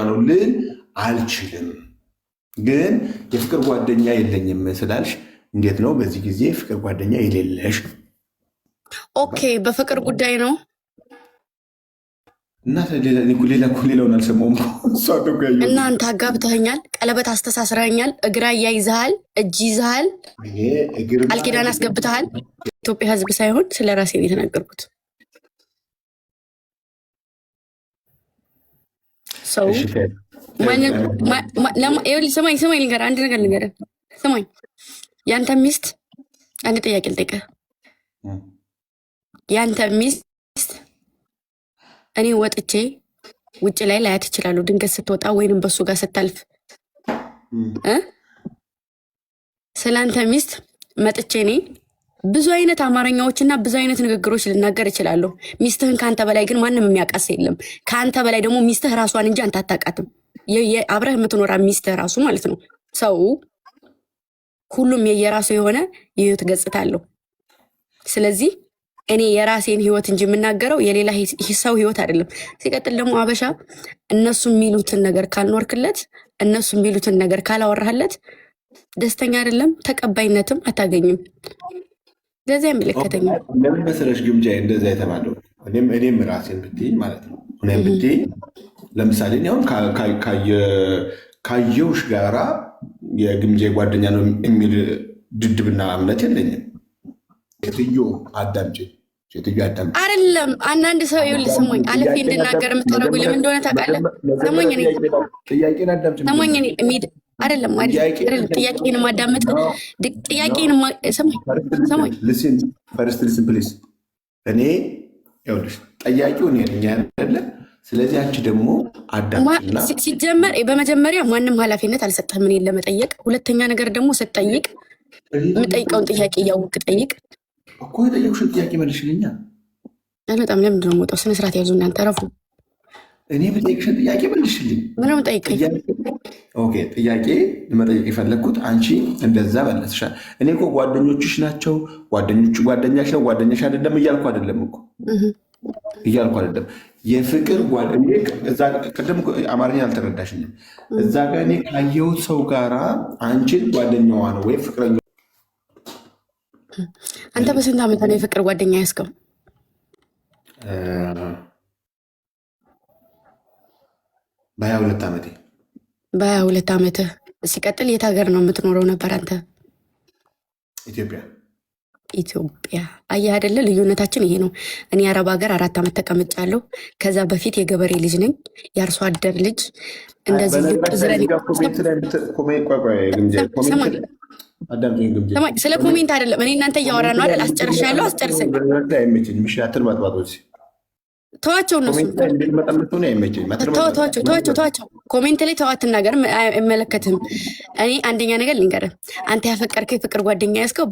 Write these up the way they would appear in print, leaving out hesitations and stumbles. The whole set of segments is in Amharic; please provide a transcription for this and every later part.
ነው ልል አልችልም። ግን የፍቅር ጓደኛ የለኝም ስላልሽ እንዴት ነው በዚህ ጊዜ ፍቅር ጓደኛ የሌለሽ? ኦኬ በፍቅር ጉዳይ ነው እና ሌላውን አልሰማሁም። እና አንተ አጋብተኸኛል፣ ቀለበት አስተሳስረኸኛል፣ እግራ እያይዘሃል፣ እጅ ይዘሃል፣ ቃል ኪዳን አስገብተሃል። ኢትዮጵያ ሕዝብ ሳይሆን ስለ ራሴ ነው የተናገርኩት። ሰው ስማኝ፣ ልንገርህ አንድ ነገር ልንገርህ። ስማኝ፣ ያንተ ሚስት አንድ ጥያቄ ልጠይቅህ። ያንተ ሚስት እኔ ወጥቼ ውጭ ላይ ላያት ይችላሉ። ድንገት ስትወጣ ወይንም በሱ ጋር ስታልፍ ስለአንተ ሚስት መጥቼ እኔ ብዙ አይነት አማርኛዎችና ብዙ አይነት ንግግሮች ልናገር እችላለሁ። ሚስትህን ከአንተ በላይ ግን ማንም የሚያውቃስ የለም። ከአንተ በላይ ደግሞ ሚስትህ ራሷን እንጂ አንተ አታውቃትም። አብረህ የምትኖራ ሚስትህ ራሱ ማለት ነው። ሰው ሁሉም የየራሱ የሆነ የህይወት ገጽታ አለው። ስለዚህ እኔ የራሴን ህይወት እንጂ የምናገረው የሌላ ሰው ህይወት አይደለም። ሲቀጥል ደግሞ አበሻ እነሱ የሚሉትን ነገር ካልኖርክለት፣ እነሱ የሚሉትን ነገር ካላወራህለት ደስተኛ አይደለም፣ ተቀባይነትም አታገኝም። ለዚያ የሚለከተኛል። ለምን መሰለሽ ግምጃ እንደዛ የተባለው እኔም ራሴን ብትይኝ ማለት ነው። እኔም ብትይኝ ለምሳሌ አሁን ካየውሽ ጋራ የግምጃ ጓደኛ ነው የሚል ድድብና እምነት የለኝም። ሴትዮ አዳምጪ፣ ሴትዮ አዳምጪ። አይደለም አንዳንድ ሰው ይኸውልህ፣ ስሞኝ አለፌ እንድናገር የምታደርጉኝ ለምን እንደሆነ ታውቃለህ? ሰሞኝ ጥያቄን አዳምጪ። ሰሞኝ አይደለም ጥያቄን ማዳመጥ ጥያቄን ሰሞኝ ፈርስት ሊስን ፕሊዝ። እኔ ይኸውልሽ ጠያቂው እኔ ነኝ አይደለ? ስለዚህ አንቺ ደግሞ አዳምጪና ሲጀመር በመጀመሪያ ማንም ኃላፊነት አልሰጠህም እኔን ለመጠየቅ። ሁለተኛ ነገር ደግሞ ስትጠይቅ የምጠይቀውን ጥያቄ እያወቅ ጠይቅ እኮ። የጠየቁሽን ጥያቄ መልሽልኛ። በጣም ለምንድን ነው የምወጣው? ስነስርዓት ያዙ እናንተ ረፉ። እኔ የምጠይቅሽን ጥያቄ መልሽልኝ። ምንም ጠይቀኝ። ኦኬ ጥያቄ ለመጠየቅ የፈለግኩት አንቺ እንደዛ መለስሻል። እኔ እኮ ጓደኞችሽ ናቸው ጓደኛሽ ነው ጓደኛሽ አይደለም እያልኩ አይደለም እኮ እያልኩ አይደለም። የፍቅር ቅድም አማርኛ አልተረዳሽኝም። እዛ ጋ እኔ ካየሁት ሰው ጋራ አንቺን ጓደኛዋ ነው ወይ ፍቅረኛ? አንተ በስንት ዓመት ነው የፍቅር ጓደኛ ያስከው? በ22 ዓመቴ። በ22 ዓመትህ ሲቀጥል የት ሀገር ነው የምትኖረው ነበር አንተ? ኢትዮጵያ። ኢትዮጵያ አየህ አይደለ? ልዩነታችን ይሄ ነው። እኔ አረብ ሀገር 4 ዓመት ተቀምጫለሁ። ከዛ በፊት የገበሬ ልጅ ነኝ፣ የአርሶ አደር ልጅ። እንደዚህ ስለ ኮሜንት አይደለም እኔ እናንተ እያወራ ነው አይደል? አስጨርሻለሁ፣ አስጨርሰኝ። ተዋቸው፣ እነሱ ተዋቸው። ኮሜንት ላይ ተዋት ነገር አይመለከትም። እኔ አንደኛ ነገር ልንገርህ፣ አንተ ያፈቀርከው የፍቅር ጓደኛ ያዝከው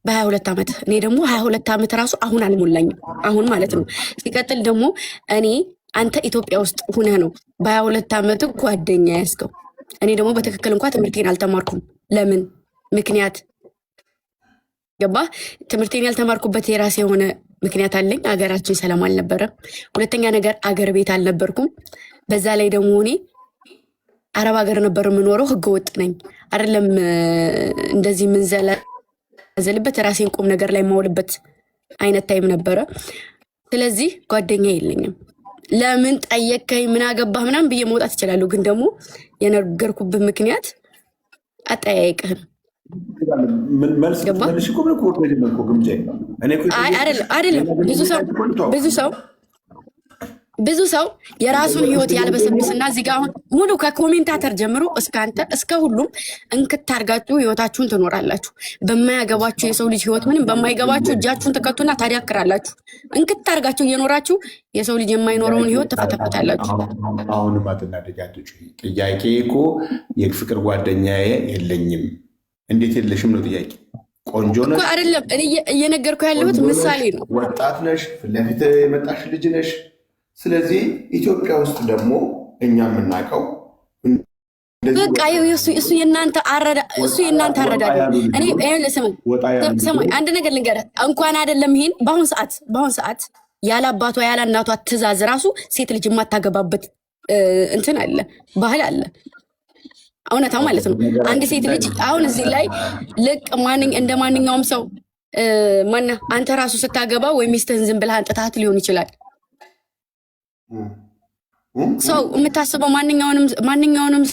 በ22 ዓመት። እኔ ደግሞ 22 ዓመት ራሱ አሁን አልሞላኝም፣ አሁን ማለት ነው። ሲቀጥል ደግሞ አንተ ኢትዮጵያ ውስጥ ሁነህ ነው በ22 ዓመት ጓደኛ ያዝከው። እኔ ደግሞ በትክክል እንኳ ትምህርቴን አልተማርኩም። ለምን ምክንያት ገባ? ትምህርቴን ያልተማርኩበት የራሴ የሆነ ምክንያት አለኝ። አገራችን ሰላም አልነበረም። ሁለተኛ ነገር አገር ቤት አልነበርኩም። በዛ ላይ ደግሞ እኔ አረብ ሀገር ነበር የምኖረው። ህገወጥ ነኝ አይደለም እንደዚህ ምንዘላዘልበት ራሴን ቁም ነገር ላይ የማውልበት አይነት ታይም ነበረ። ስለዚህ ጓደኛ የለኝም። ለምን ጠየቀኝ ምን አገባህ ምናምን ብዬ መውጣት ይችላለሁ። ግን ደግሞ የነገርኩብህ ምክንያት አጠያየቅህም አይደለም። ብዙ ሰው የራሱን ህይወት ያልበሰብስና እዚህ ጋር አሁን ሙሉ ከኮሜንታተር ጀምሮ እስከ አንተ እስከ ሁሉም እንክታርጋችሁ ህይወታችሁን ትኖራላችሁ። በማያገባችሁ የሰው ልጅ ህይወት ምንም በማይገባችሁ እጃችሁን ትከቱና ታዲያክራላችሁ። እንክታርጋችሁ እየኖራችሁ የሰው ልጅ የማይኖረውን ህይወት ተፈተፈታላችሁ። አሁንም አትናደጃለች። ጥያቄ እኮ የፍቅር ጓደኛዬ የለኝም እንዴት የለሽም ነው ጥያቄ። ቆንጆ ነሽ አይደለም። እየነገርኩ ያለሁት ምሳሌ ነው። ወጣት ነሽ፣ ፊት ለፊት የመጣሽ ልጅ ነሽ። ስለዚህ ኢትዮጵያ ውስጥ ደግሞ እኛ የምናውቀው በቃ እሱ የእናንተ አረዳድ። እኔ ስማኝ አንድ ነገር ልንገርህ፣ እንኳን አይደለም ይሄን በአሁን ሰዓት ያለ አባቷ ያለ እናቷ ትእዛዝ ራሱ ሴት ልጅ የማታገባበት እንትን አለ፣ ባህል አለ። እውነታው ማለት ነው። አንድ ሴት ልጅ አሁን እዚህ ላይ ልቅ እንደ ማንኛውም ሰው ማና አንተ ራሱ ስታገባ ወይ ሚስትህን ዝም ብለህ አንጥታት ሊሆን ይችላል። ሰው የምታስበው ማንኛውንም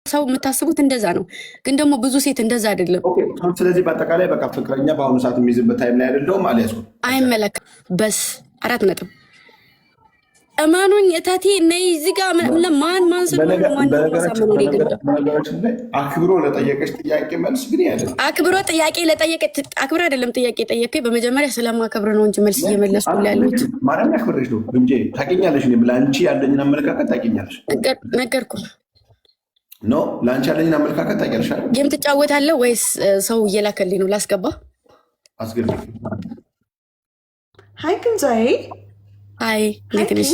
ሰው የምታስቡት እንደዛ ነው። ግን ደግሞ ብዙ ሴት እንደዛ አይደለም። ስለዚህ በአጠቃላይ በቃ ፍቅረኛ በአሁኑ ሰዓት የሚይዝበት ታይም ላይ አይደለሁም አልያዝኩም። አይመለከም። በስ 4 ነጥብ እመኑኝ እታቴ ነይ እዚህ ጋር ማን በነገራችን ላይ አክብሮ ለጠየቀች ጥያቄ መልስ ግን ያለ አክብሮ አይደለም ጥያቄ ጠየቀ። በመጀመሪያ ስለማከብር ነው እንጂ መልስ እየመለስኩ ያለሁት ማርያም ያክብረሽ ነው እንጂ ታውቂኛለሽ። ለአንቺ ያለኝን አመለካከት ታውቂኛለሽ። ነገርኩ ኖ ለአንቺ ያለኝን አመለካከት ታውቂያለሽ። ጌም ትጫወታለህ ወይስ ሰው እየላከልኝ ነው? ላስገባ አስገቢ። ሀይ ክንዛዬ አይ እንዴት ነሽ?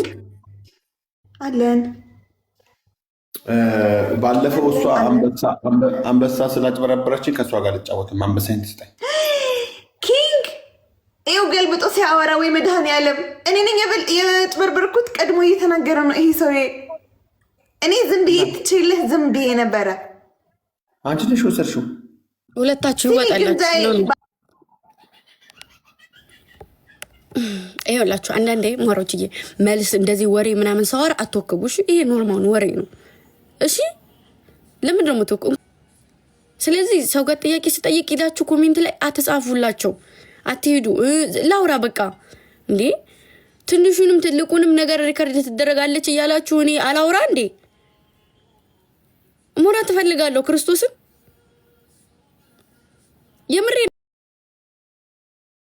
አለን። ባለፈው እሷ አንበሳ ስላጭበረበረችን ከእሷ ጋር ልጫወትም። አንበሳኝ ትስጠኝ። ኪንግ ይኸው ገልብጦ ሲያወራ ወይ መድኃኔዓለም እኔ ነኝ የጭበርበርኩት። ቀድሞ እየተናገረ ነው ይሄ ሰውዬ። እኔ ዝም ብዬ ትችልህ ዝም ብዬ ነበረ። አንቺ ነሽ ወሰድሽው። ሁለታችሁ ይወጣላችሁ። ይኸውላችሁ አንዳንዴ ማሮችዬ መልስ እንደዚህ ወሬ ምናምን ሳወራ አትወክቡ። እሺ ይሄ ኖርማል ወሬ ነው። እሺ ለምንድን ነው የምትወክቡ? ስለዚህ ሰው ጋር ጥያቄ ስጠይቅ ሄዳችሁ ኮሜንት ላይ አትጻፉላቸው፣ አትሄዱ። ላውራ በቃ እንዴ ትንሹንም ትልቁንም ነገር ሪከርድ ትደረጋለች እያላችሁ እኔ አላውራ እንዴ? ሞራ ትፈልጋለሁ ክርስቶስን የምሬ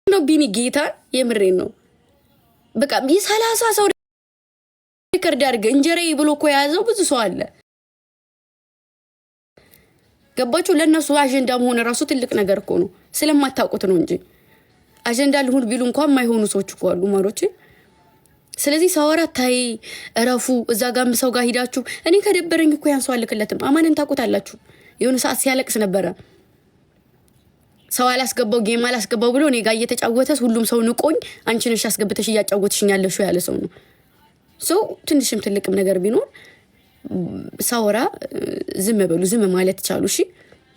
ነው። ቢኒ ጌታ የምሬን ነው። በቃ የ30 ሰው ሪከርድ አድርገህ እንጀራዬ ብሎ እኮ የያዘው ብዙ ሰው አለ። ገባችሁ? ለእነሱ አጀንዳ መሆን ራሱ ትልቅ ነገር እኮ ነው። ስለማታውቁት ነው እንጂ አጀንዳ ልሁን ቢሉ እንኳን የማይሆኑ ሰዎች እኮ አሉ ማሮቼ። ስለዚህ ሳወራ ታይ እረፉ። እዛ ጋር ሰው ጋር ሂዳችሁ እኔ ከደበረኝ እኮ ያን ሰው አልክለትም። አማንን ታውቁታላችሁ። የሆነ ሰዓት ሲያለቅስ ነበረ ሰው አላስገባው ጌም አላስገባው ብሎ እኔ ጋር እየተጫወተ ሁሉም ሰው ንቆኝ አንቺ ነሽ አስገብተሽ እያጫወትሽኝ ያለሽው ያለ ሰው ነው። ሰው ትንሽም ትልቅም ነገር ቢኖር ሳወራ ዝም በሉ፣ ዝም ማለት ቻሉ። እሺ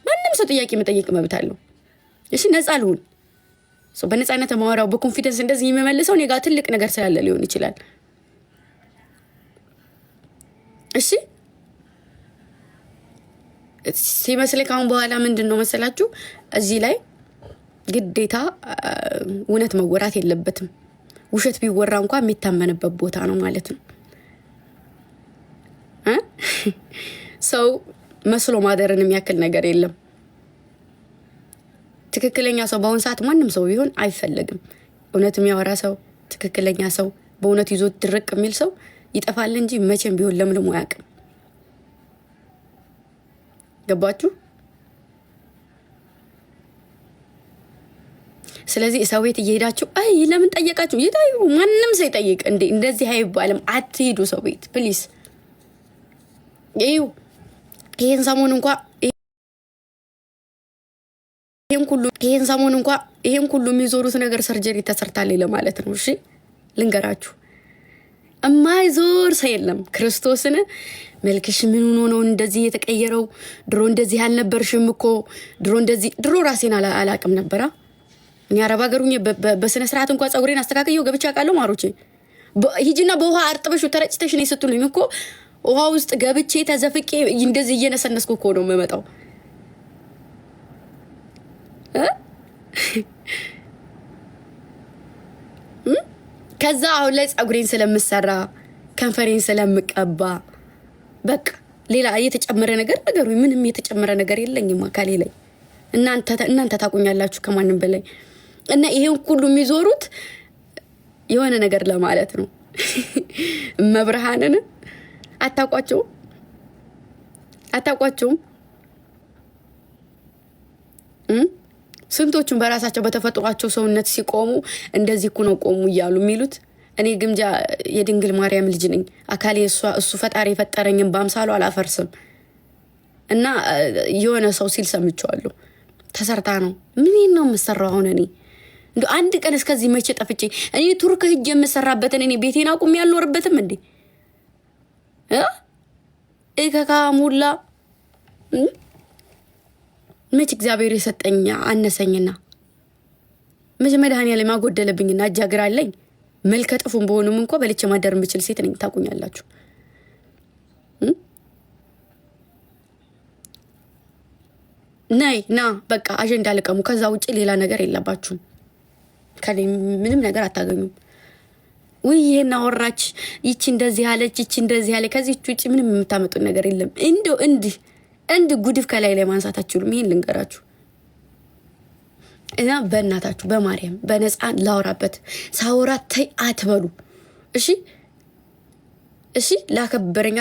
ማንም ሰው ጥያቄ መጠየቅ መብት አለው። እሺ ነፃ ልሁን። ሰው በነፃነት ማወራው በኮንፊደንስ እንደዚህ የሚመልሰው እኔ ጋር ትልቅ ነገር ስላለ ሊሆን ይችላል። እሺ ሲመስለኝ ካሁን በኋላ ምንድን ነው መሰላችሁ እዚህ ላይ ግዴታ እውነት መወራት የለበትም። ውሸት ቢወራ እንኳን የሚታመንበት ቦታ ነው ማለት ነው። ሰው መስሎ ማደርን የሚያክል ነገር የለም። ትክክለኛ ሰው በአሁን ሰዓት ማንም ሰው ቢሆን አይፈለግም። እውነት የሚያወራ ሰው፣ ትክክለኛ ሰው፣ በእውነት ይዞ ድርቅ የሚል ሰው ይጠፋል እንጂ መቼም ቢሆን ለምልሞ አያውቅም። ገባችሁ? ስለዚህ ሰው ቤት እየሄዳችሁ አይ ለምን ጠየቃችሁ? ይታዩ ማንም ሰው ይጠይቅ እንዴ? እንደዚህ አይባልም። አትሄዱ ሰው ቤት ፕሊስ። ይሄን ሰሞን እንኳን ይሄን ሁሉ የሚዞሩት ነገር ሰርጀሪ ተሰርታል ለማለት ነው። እሺ ልንገራችሁ፣ እማይዞር ሰው የለም። ክርስቶስን መልክሽ ምን ሆኖ ነው እንደዚህ የተቀየረው? ድሮ እንደዚህ አልነበርሽም እኮ ድሮ ራሴን አላቅም ነበራ። እኔ አረብ ሀገሩኝ በስነ ስርዓት እንኳን ጸጉሬን አስተካክየው ገብቻ ቃለው ማሮቼ ሂጂና በውሃ አርጥበሽ ተረጭተሽ ነው ስትሉኝ እኮ ውሃ ውስጥ ገብቼ ተዘፍቄ እንደዚህ እየነሰነስኩ እኮ ነው የምመጣው። ከዛ አሁን ላይ ጸጉሬን ስለምሰራ ከንፈሬን ስለምቀባ በቃ ሌላ እየተጨመረ ነገር ነገሩ ምንም የተጨመረ ነገር የለኝም አካሌ ላይ። እናንተ ታቁኛላችሁ ከማንም በላይ። እና ይሄን ሁሉ የሚዞሩት የሆነ ነገር ለማለት ነው። መብርሃንን አታውቋቸውም? ስንቶቹን በራሳቸው በተፈጥሯቸው ሰውነት ሲቆሙ እንደዚህ እኮ ነው ቆሙ እያሉ የሚሉት። እኔ ግምጃ የድንግል ማርያም ልጅ ነኝ። አካሌ እሱ ፈጣሪ የፈጠረኝም በአምሳሉ አላፈርስም። እና የሆነ ሰው ሲል ሰምቼዋለሁ። ተሰርታ ነው ምን ነው የምሰራው? አሁን እኔ እንዶ አንድ ቀን እስከዚህ መቼ ጠፍቼ እኔ ቱርክ ሂጅ የምሰራበትን እኔ ቤቴን አቁሜ ያልኖርበትም እንዴ ከካሙላ መች እግዚአብሔር የሰጠኝ አነሰኝና መች መድኃኒዓለም ማጎደለብኝና አጃግራለኝ መልከ ጥፉም በሆኑም እንኳ በልቼ ማደር የምችል ሴት ነኝ። ታቁኛላችሁ። ነይ ና በቃ አጀንዳ ልቀሙ። ከዛ ውጪ ሌላ ነገር የለባችሁም። ከኔ ምንም ነገር አታገኙም። ውይ ይሄን አወራች፣ ይቺ እንደዚህ አለች፣ ይቺ እንደዚህ አለ። ከዚህ ውጪ ምንም የምታመጡት ነገር የለም። እንደው እንድ ጉድፍ ከላይ ላይ ማንሳት አትችሉም። ይሄን ልንገራችሁ እና በእናታችሁ በማርያም በነፃ ላውራበት ሳውራ ተይ አትበሉ። እሺ ላከበረኝ